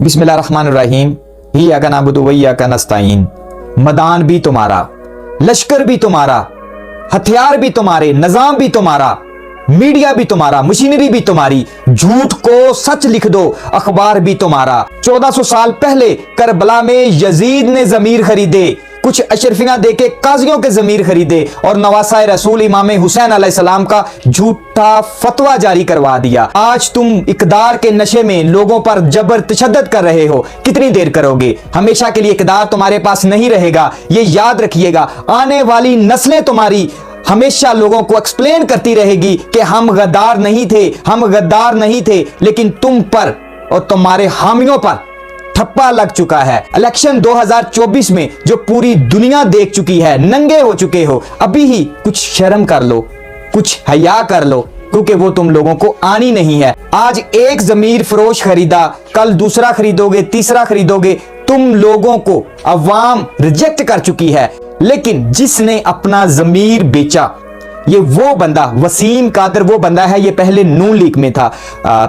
बिस्मिल्लाहिर्रहमानिर्रहीम। इय्याका नअबुदु व इय्याका नस्तईन। मैदान भी तुम्हारा, लश्कर भी तुम्हारा, हथियार भी तुम्हारे, निजाम भी तुम्हारा, मीडिया भी तुम्हारा, मशीनरी भी तुम्हारी, झूठ को सच लिख दो अखबार भी तुम्हारा। 1400 साल पहले करबला में यजीद ने जमीर खरीदे, कुछ अशरफियां देके काजियों के जमीर खरीदे और नवासा रसूल इमाम हुसैन अलैहिस्सलाम का झूठा फतवा जारी करवा दिया। आज तुम इक़्तिदार के नशे में लोगों पर जबर तशद्दुद कर रहे हो, कितनी देर करोगे? हमेशा के लिए इक़्तिदार तुम्हारे पास नहीं रहेगा, ये याद रखिएगा। आने वाली नस्लें तुम्हारी हमेशा लोगों को एक्सप्लेन करती रहेगी कि हम गद्दार नहीं थे, हम गद्दार नहीं थे, लेकिन तुम पर और तुम्हारे हामियों पर ठप्पा लग चुका है। इलेक्शन 2024 में जो पूरी दुनिया देख चुकी है, नंगे हो चुके हो, अभी ही कुछ शर्म कर लो, कुछ हया कर लो, क्योंकि वो तुम लोगों को आनी नहीं है। आज एक जमीर फरोश खरीदा, कल दूसरा खरीदोगे, तीसरा खरीदोगे। तुम लोगों को अवाम रिजेक्ट कर चुकी है, लेकिन जिसने अपना जमीर बेचा ये वो बंदा वसीम कादर, वो बंदा है, ये पहले नून लीग में था,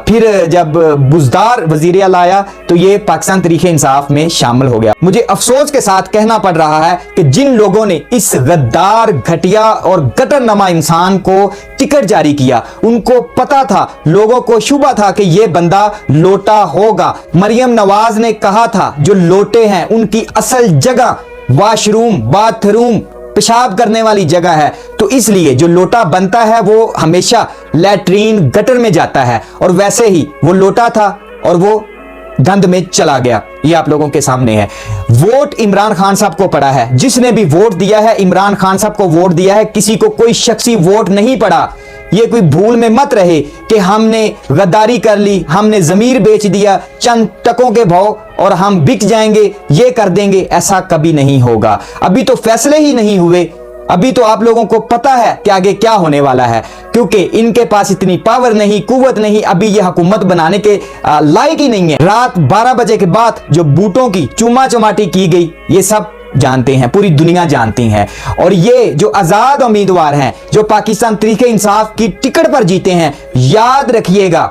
फिर जब बुज़दार वजीर आला आया तो ये पाकिस्तान तहरीक इंसाफ में शामिल हो गया। मुझे अफसोस के साथ कहना पड़ रहा है कि जिन लोगों ने इस गद्दार, घटिया और गटरनमा इंसान को टिकट जारी किया, उनको पता था, लोगों को शुबा था कि ये बंदा लोटा होगा। मरियम नवाज ने कहा था जो लोटे हैं उनकी असल जगह वॉशरूम, बाथरूम, पेशाब करने वाली जगह है, तो इसलिए जो लोटा बनता है वो हमेशा लैट्रीन, गटर में जाता है, और वैसे ही वो लोटा था और वो गंद में चला गया। ये आप लोगों के सामने है। वोट इमरान खान साहब को पड़ा है, जिसने भी वोट दिया है इमरान खान साहब को वोट दिया है, किसी को कोई शख्सी वोट नहीं पड़ा। ये कोई भूल में मत रहे कि हमने गद्दारी कर ली, हमने जमीर बेच दिया चंद टकों के भाव और हम बिक जाएंगे, ये कर देंगे, ऐसा कभी नहीं होगा। अभी तो फैसले ही नहीं हुए, अभी तो आप लोगों को पता है कि आगे क्या होने वाला है, क्योंकि इनके पास इतनी पावर नहीं, कुव्वत नहीं, अभी ये हुकूमत बनाने के लायक ही नहीं है। रात 12 बजे के बाद जो बूटों की चुमा चमाटी की गई, ये सब जानते हैं, पूरी दुनिया जानती है। और ये जो आजाद उम्मीदवार हैं, जो पाकिस्तान तहरीक इंसाफ की टिकट पर जीते हैं, याद रखिएगा,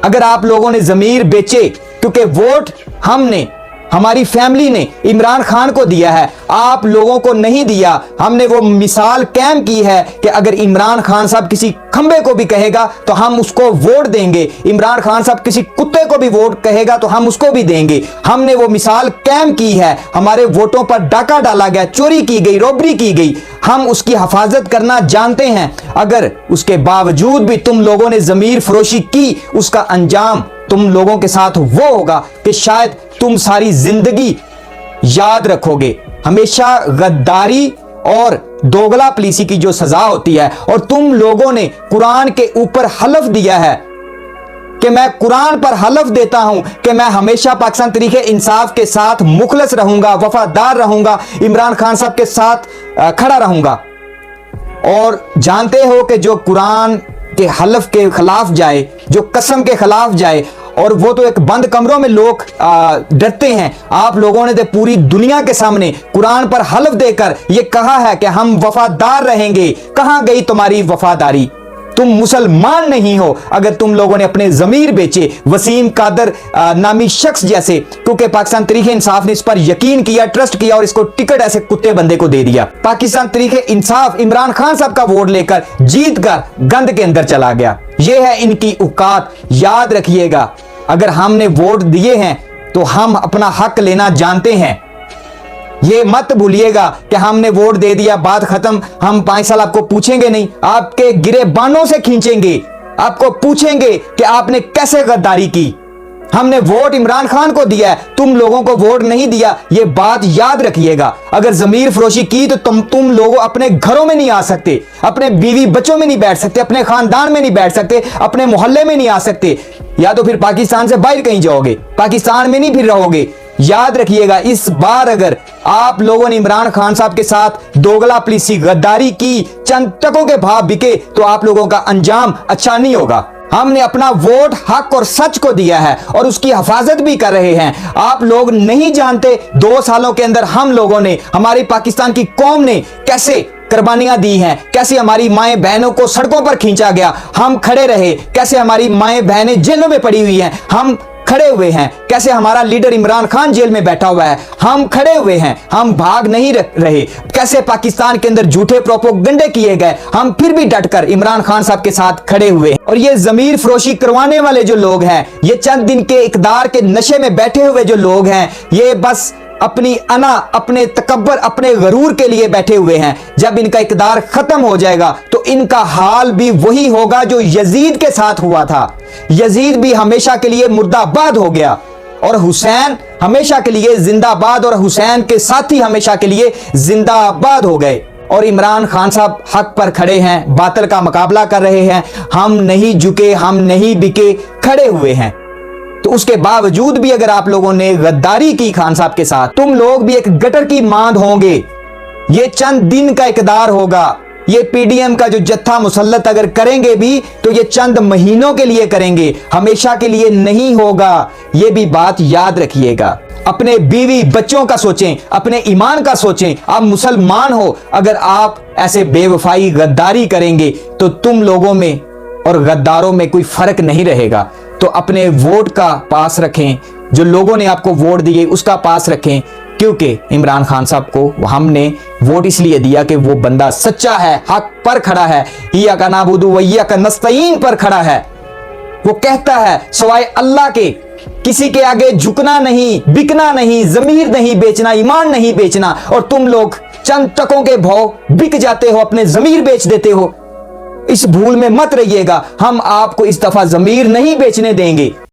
अगर आप लोगों ने जमीर बेचे, क्योंकि वोट हमने, हमारी फैमिली ने इमरान खान को दिया है, आप लोगों को नहीं दिया। हमने वो मिसाल कायम की है कि अगर इमरान खान साहब किसी खंबे को भी कहेगा तो हम उसको वोट देंगे, इमरान खान साहब किसी कुत्ते को भी वोट कहेगा तो हम उसको भी देंगे। हमने वो मिसाल कायम की है। हमारे वोटों पर डाका डाला गया, चोरी की गई, रॉबरी की गई, हम उसकी हिफाजत करना जानते हैं। अगर उसके बावजूद भी तुम लोगों ने जमीर फरोशी की, उसका अंजाम तुम लोगों के साथ वो होगा कि शायद तुम सारी जिंदगी याद रखोगे। हमेशा गद्दारी और दोगला पुलिसी की जो सजा होती है, और तुम लोगों ने कुरान के ऊपर हलफ दिया है कि मैं कुरान पर हलफ देता हूं कि मैं हमेशा पाकिस्तान तहरीक इंसाफ के साथ मुखलस रहूंगा, वफादार रहूंगा, इमरान खान साहब के साथ खड़ा रहूंगा। और जानते हो कि जो कुरान के हलफ के खिलाफ जाए, जो कसम के खिलाफ जाए, और वो तो एक बंद कमरों में लोग डरते हैं, आप लोगों ने तो पूरी दुनिया के सामने कुरान पर हलफ देकर ये कहा है कि हम वफादार रहेंगे। कहां गई तुम्हारी वफादारी? तुम मुसलमान नहीं हो अगर तुम लोगों ने अपने जमीर बेचे, वसीम कादर नामी शख्स जैसे, क्योंकि पाकिस्तान तहरीक इंसाफ ने इस पर यकीन किया, ट्रस्ट किया और इसको टिकट ऐसे कुत्ते बंदे को दे दिया। पाकिस्तान तहरीक इंसाफ इमरान खान साहब का वोट लेकर जीत कर गंद के अंदर चला गया। यह है इनकी औकात, याद रखिएगा। अगर हमने वोट दिए हैं तो हम अपना हक लेना जानते हैं। ये मत भूलिएगा कि हमने वोट दे दिया, बात खत्म, हम 5 साल आपको पूछेंगे नहीं, आपके गिरेबानों से खींचेंगे, आपको पूछेंगे कि आपने कैसे गद्दारी की। हमने वोट इमरान खान को दिया है, तुम लोगों को वोट नहीं दिया, ये बात याद रखिएगा। अगर जमीर फरोशी की तो तुम लोग अपने घरों में नहीं आ सकते, अपने बीवी बच्चों में नहीं बैठ सकते, अपने खानदान में नहीं बैठ सकते, अपने मोहल्ले में नहीं आ सकते, या तो फिर पाकिस्तान से बाहर कहीं जाओगे, पाकिस्तान में नहीं फिर रहोगे। याद रखिएगा, इस बार अगर आप लोगों ने इमरान खान साहब के साथ दोगला पुलिसी, गद्दारी की, चंद टकों के भाव बिके, तो आप लोगों का अंजाम अच्छा नहीं होगा। हमने अपना वोट हक और सच को दिया है और उसकी हिफाजत भी कर रहे हैं। आप लोग नहीं जानते 2 सालों के अंदर हम लोगों ने, हमारी पाकिस्तान की कौम ने कैसे कुर्बानियां दी हैं, कैसे हमारी माएं बहनों को सड़कों पर खींचा गया, हम खड़े रहे, कैसे हमारी माएं बहनें जेलों में पड़ी हुई हैं, हम खड़े हुए हैं, कैसे हमारा लीडर इमरान खान जेल में बैठा हुआ है, हम खड़े हुए हैं, हम भाग नहीं रहे। कैसे पाकिस्तान के अंदर झूठे प्रोपोगंडे किए गए, हम फिर भी डटकर इमरान खान साहब के साथ खड़े हुए हैं। और ये जमीर फरोशी करवाने वाले जो लोग हैं, ये चंद दिन के इकदार के नशे में बैठे हुए जो लोग हैं, ये बस अपनी अना, अपने तकब्बर, अपने गरूर के लिए बैठे हुए हैं। जब इनका इकदार खत्म हो जाएगा तो इनका हाल भी वही होगा जो यजीद के साथ हुआ था। यजीद भी हमेशा के लिए मुर्दाबाद हो गया और हुसैन हमेशा के लिए जिंदाबाद, और हुसैन के साथी हमेशा के लिए जिंदाबाद हो गए। और इमरान खान साहब हक पर खड़े हैं, बातिल का मुकाबला कर रहे हैं। हम नहीं झुके, हम नहीं बिके, खड़े हुए हैं। तो उसके बावजूद भी अगर आप लोगों ने गद्दारी की खान साहब के साथ, तुम लोग भी एक गटर की मांद होंगे। ये चंद दिन का इकदार होगा। ये पीडीएम का जो जत्था मुसल्लत अगर करेंगे भी तो ये चंद महीनों के लिए करेंगे, हमेशा के लिए नहीं होगा। ये भी बात याद रखिएगा। अपने बीवी बच्चों का सोचें, अपने ईमान का सोचें। आप मुसलमान हो, अगर आप ऐसे बेवफाई गद्दारी करेंगे तो तुम लोगों में और गद्दारों में कोई फर्क नहीं रहेगा। तो अपने वोट का पास रखें, जो लोगों ने आपको वोट दिए उसका पास रखें, क्योंकि इमरान खान साहब को हमने वोट इसलिए दिया कि वो बंदा सच्चा है, हक पर खड़ा है, इय्याका नअबुदु व इय्याका नस्तईन पर खड़ा है। वो कहता है सिवाय अल्लाह के किसी के आगे झुकना नहीं, बिकना नहीं, जमीर नहीं बेचना, ईमान नहीं बेचना। और तुम लोग चंद टकों के भाव बिक जाते हो, अपने जमीर बेच देते हो। इस भूल में मत रहिएगा। हम आपको इस दफा जमीर नहीं बेचने देंगे।